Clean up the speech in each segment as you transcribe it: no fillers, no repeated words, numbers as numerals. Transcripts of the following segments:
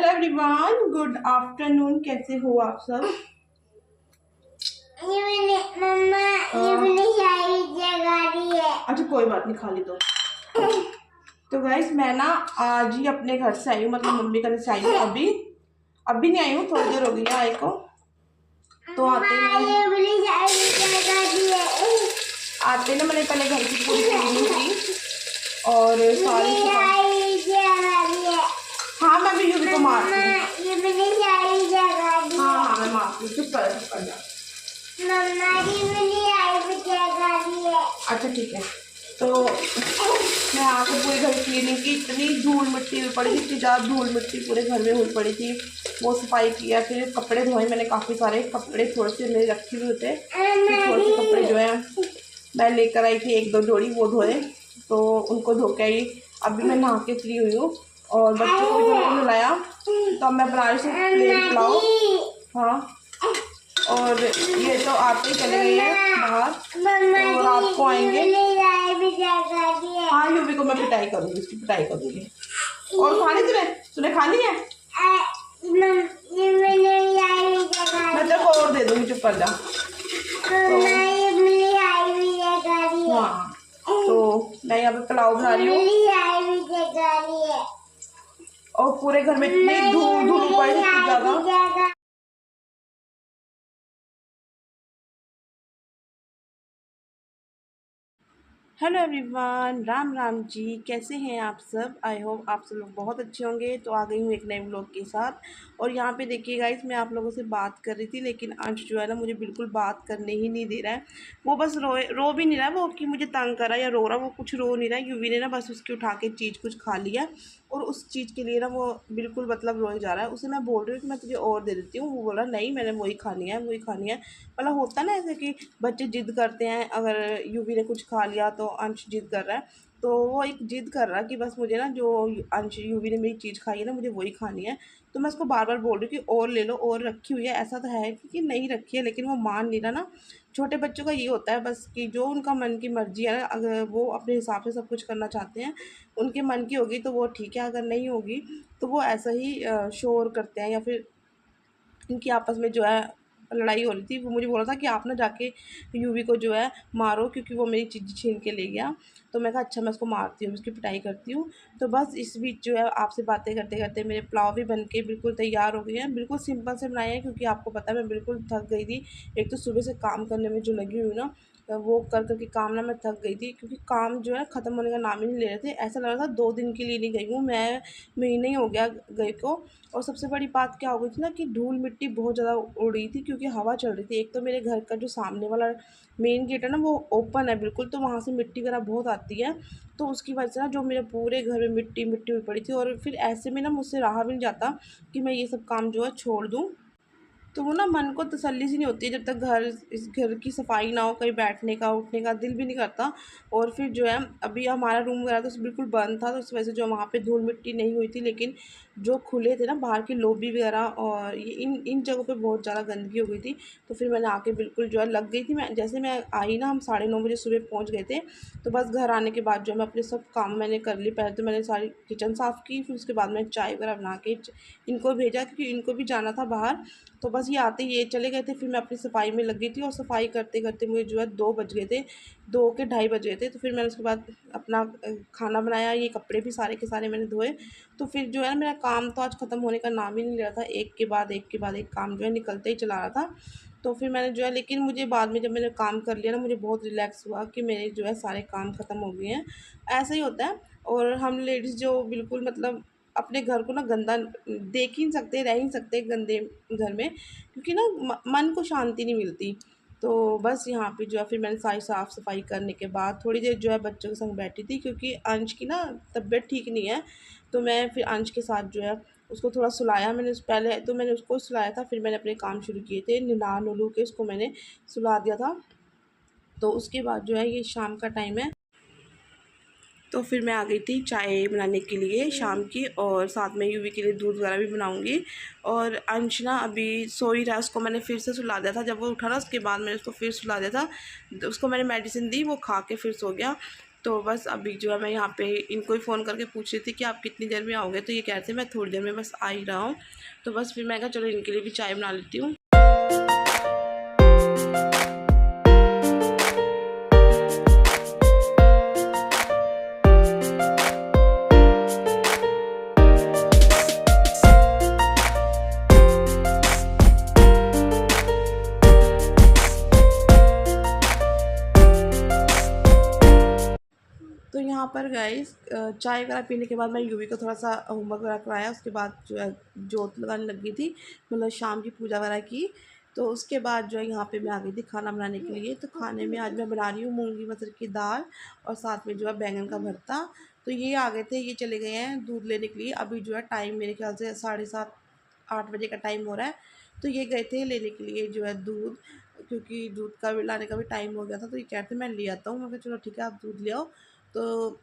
Hello everyone, good afternoon. कैसे हो आप सब? मम्मा ये मैंने चाय जगा दी है। अच्छा कोई बात नहीं, खा ली तो गाइस मैं ना आज ही अपने घर से आई हूँ, मतलब मम्मी का से आई हूँ। अभी नहीं आई हूँ, थोड़ी देर हो गई है आई को। तो आते ना मैंने पहले घर की पूरी क्लीनिंग की और सारी हाँ मैं भी यूवी को मारती हूँ। हाँ मैं मारती हूँ, चुप कर जा। अच्छा ठीक है। तो मैं आके पूरे घर की क्लीनिंग की, इतनी धूल मिट्टी हुई पड़ी थी, इतनी ज़्यादा धूल मिट्टी पूरे घर में हुई पड़ी थी। वो सफाई किया, फिर कपड़े धोए मैंने, काफ़ी सारे कपड़े थोड़े से मेरे रखे हुए थे, फिर थोड़े से कपड़े जो है मैं लेकर आई थी, एक दो जोड़ी, वो धोए। तो उनको धो के आई, अभी मैं नहा के फ्री हुई हूँ और बच्चों को भी धो के नहलाया। तो अब मैं बना रही हूँ प्लेन पुलाव। हाँ और ये तो आते ही चले गए हैं बाहर, तो रात को आएंगे। हाँ यूवी को मैं पिटाई करूँगी, इसकी पिटाई करूँगी। और खानी तूने खानी है? मैं तेरे को और दे दूँगी, चुप कर जा। हाँ तो मैं यहाँ पे पुलाव बना रही हूँ और पूरे घर में इतनी धूल पड़ी थी ज़्यादा। Hello everyone, Ram Ram ji. कैसे हैं आप सब? आई होप आप सब लोग बहुत अच्छे होंगे। तो आ गई हूँ एक नए व्लॉग के साथ। और यहाँ पे देखिए गाइस, मैं आप लोगों से बात कर रही थी, लेकिन अंश जो है ना मुझे बिल्कुल बात करने ही नहीं दे रहा है। वो बस रो भी नहीं रहा है वो कि मुझे तंग कर रहा है या रो रहा है, वो कुछ रो नहीं रहा है। यूवी ने ना बस उसकी उठा के चीज़ कुछ खा लिया और उस चीज़ के लिए ना वो बिल्कुल मतलब रोए जा रहा है। उसे मैं बोल रही हूँ कि मैं तुझे और दे देती हूँ, वो बोल रहा नहीं मैंने वही खानी है वही खानी है। मतलब होता ना ऐसे कि बच्चे जिद करते हैं, अगर यूवी ने कुछ खा लिया तो अंश जिद कर रहा है, तो वो एक जिद कर रहा है कि बस मुझे ना जो अंश यूवी ने मेरी चीज़ खाई है ना मुझे वही खानी है। तो मैं उसको बार बार बोल रही हूँ कि और ले लो, और रखी हुई है। ऐसा तो है कि नहीं रखी है, लेकिन वो मान नहीं रहा ना। छोटे बच्चों का ये होता है बस कि जो उनका मन की मर्जी है, अगर वो अपने हिसाब से सब कुछ करना चाहते हैं, उनके मन की होगी तो वो ठीक है, अगर नहीं होगी तो वो ऐसा ही शोर करते हैं। या फिर इनकी आपस में जो है लड़ाई हो रही थी। वो मुझे बोला था कि आप ना जाके यूवी को जो है मारो, क्योंकि वो मेरी चीज़ छीन के ले गया। तो मैं कहा अच्छा मैं उसको मारती हूँ, उसकी पिटाई करती हूँ। तो बस इस बीच जो है आपसे बातें करते करते मेरे पुलाव भी बन के बिल्कुल तैयार हो गए हैं। बिल्कुल सिंपल से बनाए हैं, क्योंकि आपको पता है मैं बिल्कुल थक गई थी। एक तो सुबह से काम करने में जो लगी हुई ना, वो कर कर के काम ना मैं थक गई थी, क्योंकि काम जो है ख़त्म होने का नाम ही नहीं ले रहे थे। ऐसा लग रहा था 2 दिन के लिए नहीं गई हूँ मैं, महीने ही हो गया गई को। और सबसे बड़ी बात क्या हो गई थी ना कि धूल मिट्टी बहुत ज़्यादा उड़ रही थी, क्योंकि हवा चल रही थी। एक तो मेरे घर का जो सामने वाला मेन गेट है ना वो ओपन है बिल्कुल, तो वहाँ से मिट्टी वगैरह बहुत आती है। तो उसकी वजह से ना जो मेरे पूरे घर में मिट्टी मिट्टी हुई पड़ी थी, और फिर ऐसे में ना मुझसे रहा भी नहीं जाता कि मैं ये सब काम जो है छोड़ दूँ। तो वो ना मन को तसल्ली सी नहीं होती है जब तक इस घर की सफाई ना हो, कहीं बैठने का उठने का दिल भी नहीं करता। और फिर जो है अभी हमारा रूम वगैरह तो बिल्कुल बंद था, तो इस वजह से जो वहाँ पे धूल मिट्टी नहीं हुई थी। लेकिन जो खुले थे ना बाहर की लॉबी वगैरह, और ये इन इन जगहों पे बहुत ज़्यादा गंदगी हो गई थी। तो फिर मैंने आके बिल्कुल जो है लग गई थी। मैं जैसे मैं आई ना, हम 9:30 बजे सुबह पहुँच गए थे। तो बस घर आने के बाद जो है मैं अपने सब काम मैंने कर ली। पहले तो मैंने सारी किचन साफ़ की, फिर उसके बाद मैंने चाय वगैरह बना के इनको भेजा, क्योंकि इनको भी जाना था बाहर। तो बस ये आते ही ये चले गए थे, फिर मैं अपनी सफाई में लग गई थी। और सफाई करते करते मुझे जो है 2 बज गए थे, 2 के ढाई बज गए थे। तो फिर मैंने उसके बाद अपना खाना बनाया, ये कपड़े भी सारे के सारे मैंने धोए। तो फिर जो है मेरा काम तो आज ख़त्म होने का नाम ही नहीं ले रहा था, एक के बाद एक के बाद एक काम जो है निकलते ही चला रहा था। तो फिर मैंने जो है, लेकिन मुझे बाद में जब मैंने काम कर लिया ना, मुझे बहुत रिलैक्स हुआ कि मेरे जो है सारे काम ख़त्म हो गए हैं। ऐसा ही होता है। और हम लेडीज़ जो बिल्कुल मतलब अपने घर को ना गंदा देख ही नहीं सकते, रह ही नहीं सकते गंदे घर में, क्योंकि ना मन को शांति नहीं मिलती। तो बस यहाँ पे जो है फिर मैंने सारी साफ़ सफाई करने के बाद थोड़ी देर जो है बच्चों के संग बैठी थी, क्योंकि अंश की ना तबीयत ठीक नहीं है। तो मैं फिर अंश के साथ जो है उसको थोड़ा सुलाया मैंने। उस पहले तो मैंने उसको सुलाया था, फिर मैंने अपने काम शुरू किए थे। नहा नुलू के उसको मैंने सुला दिया था। तो उसके बाद जो है ये शाम का टाइम है, तो फिर मैं आ गई थी चाय बनाने के लिए शाम की, और साथ में यूवी के लिए दूध वगैरह भी बनाऊंगी। और अंश ना अभी सो ही रहा, उसको मैंने फिर से सुला दिया था। जब वो उठा ना उसके बाद मैंने उसको फिर सुला दिया था। उसको मैंने मेडिसिन दी, वो खा के फिर सो गया। तो बस अभी जो है मैं यहाँ पे इनको ही फ़ोन करके पूछ रही थी कि आप कितनी देर में आओगे, तो ये कह रहे थे मैं थोड़ी देर में बस आ ही रहा हूँ। तो बस फिर मैं कहा चलो इनके लिए भी चाय बना लेती हूँ। तो यहाँ पर गाइस चाय वगैरह पीने के बाद मैं यूवी को थोड़ा सा होमवर्क वगैरह कराया। उसके बाद जो है जोत लगाने लगी थी, मतलब शाम की पूजा वगैरह की। तो उसके बाद जो है यहाँ पे मैं आ गई थी खाना बनाने के लिए। तो खाने में आज मैं बना रही हूँ मूंगी मटर की दाल और साथ में जो है बैंगन का भरता। तो ये आ गए थे, ये चले गए हैं दूध लेने के लिए। अभी जो है टाइम मेरे ख्याल से 7:30-8 बजे का टाइम हो रहा है। तो ये गए थे लेने के लिए जो है दूध, क्योंकि दूध का भी लाने का भी टाइम हो गया था। तो ये कहते मैं ले आता हूँ। मैं कहा चलो ठीक है आप दूध ले आओ। तो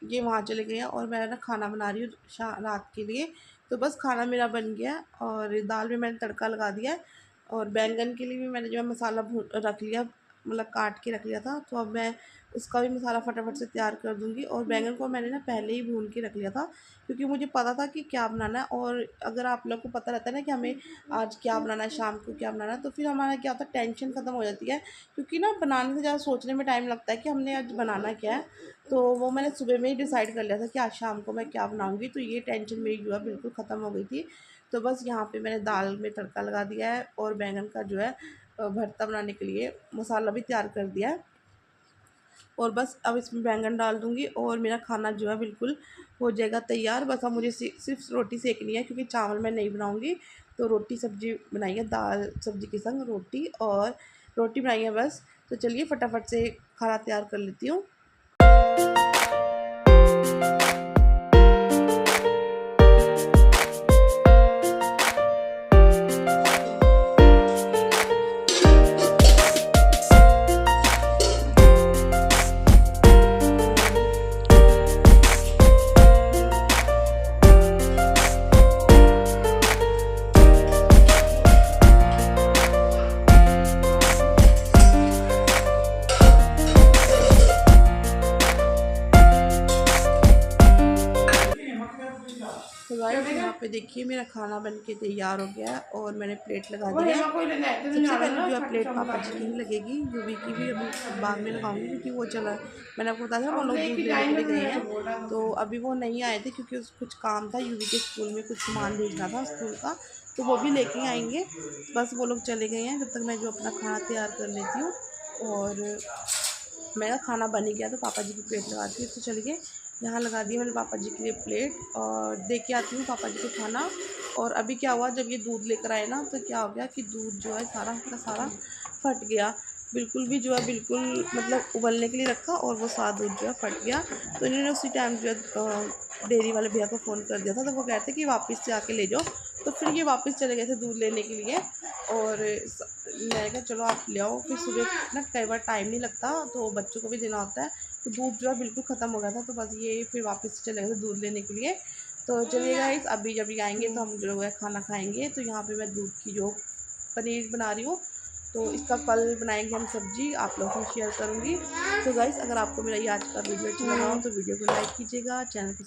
ये वहाँ चले गए हैं और मैं ना खाना बना रही हूँ रात के लिए। तो बस खाना मेरा बन गया है और दाल में मैंने तड़का लगा दिया है। और बैंगन के लिए भी मैंने जो है मसाला भून रख लिया, मतलब काट के रख लिया था। तो अब मैं उसका भी मसाला फटाफट से तैयार कर दूँगी। और बैंगन को मैंने ना पहले ही भून के रख लिया था, क्योंकि मुझे पता था कि क्या बनाना है। और अगर आप लोग को पता रहता है ना कि हमें आज क्या बनाना है, शाम को क्या बनाना है, तो फिर हमारा क्या होता है, टेंशन ख़त्म हो जाती है। क्योंकि ना बनाने से ज़्यादा सोचने में टाइम लगता है कि हमने आज बनाना क्या है। तो वो मैंने सुबह में ही डिसाइड कर लिया था कि आज शाम को मैं क्या बनाऊँगी। तो ये टेंशन मेरी जो है बिल्कुल ख़त्म हो गई थी। तो बस यहाँ पे मैंने दाल में तड़का लगा दिया है और बैंगन का जो है भरता बनाने के लिए मसाला भी तैयार कर दिया है। और बस अब इसमें बैंगन डाल दूँगी और मेरा खाना जो है बिल्कुल हो जाएगा तैयार। बस अब मुझे सिर्फ रोटी सेकनी है, क्योंकि चावल मैं नहीं बनाऊँगी। तो रोटी सब्ज़ी बनाई है, दाल सब्ज़ी के संग रोटी, और रोटी बनाई है बस। तो चलिए फटाफट से खाना तैयार कर लेती हूँ। तो गाइस यहाँ पे देखिए मेरा खाना बन के तैयार हो गया है और मैंने प्लेट लगा दी है। सबसे पहले जो है प्लेट पापा जी की ही लगेगी, यूवी की भी अभी बाद में लगाऊंगी, क्योंकि वो चला, मैंने आपको बताया था वो लोग दूध लेने के लिए गए हैं। तो अभी वो नहीं आए थे, क्योंकि कुछ काम था यूवी के स्कूल में, कुछ सामान भेजना था स्कूल का, तो वो भी लेके आएंगे। बस वो लोग चले गए हैं, जब तक मैं जो अपना खाना तैयार कर लेती हूँ। और मेरा खाना बन ही गया, तो पापा जी की प्लेट लगाती हूँ। तो चलिए यहाँ लगा दिया मैंने पापा जी के लिए प्लेट, और दे के आती हूँ पापा जी को खाना। और अभी क्या हुआ, जब ये दूध लेकर आए ना, तो क्या हो गया कि दूध जो है सारा का सारा फट गया। बिल्कुल भी जो है बिल्कुल मतलब उबलने के लिए रखा और वो सारा दूध जो है फट गया। तो इन्होंने उसी टाइम जो है डेयरी वाले भैया को फ़ोन कर दिया था। तो वो कहते कि वापस से आके ले जाओ। तो फिर ये वापस चले गए थे दूध लेने के लिए। और मैंने कहा चलो आप ले आओ। फिर सुबह ना कई बार टाइम नहीं लगता, तो बच्चों को भी देना होता है। तो दूध जो है बिल्कुल ख़त्म हो गया था, तो बस ये फिर वापस चले गए थे दूध लेने के लिए। तो चलिए गाइस, अभी जब ये आएंगे तो हम जो है खाना खाएंगे। तो यहाँ पे मैं दूध की जो पनीर बना रही हूँ, तो इसका कल बनाएंगे हम सब्जी, आप लोगों से शेयर करूँगी। तो गाइस, अगर आपको मेरा ये आज का वीडियो अच्छा लगा हो तो वीडियो को लाइक कीजिएगा, चैनल को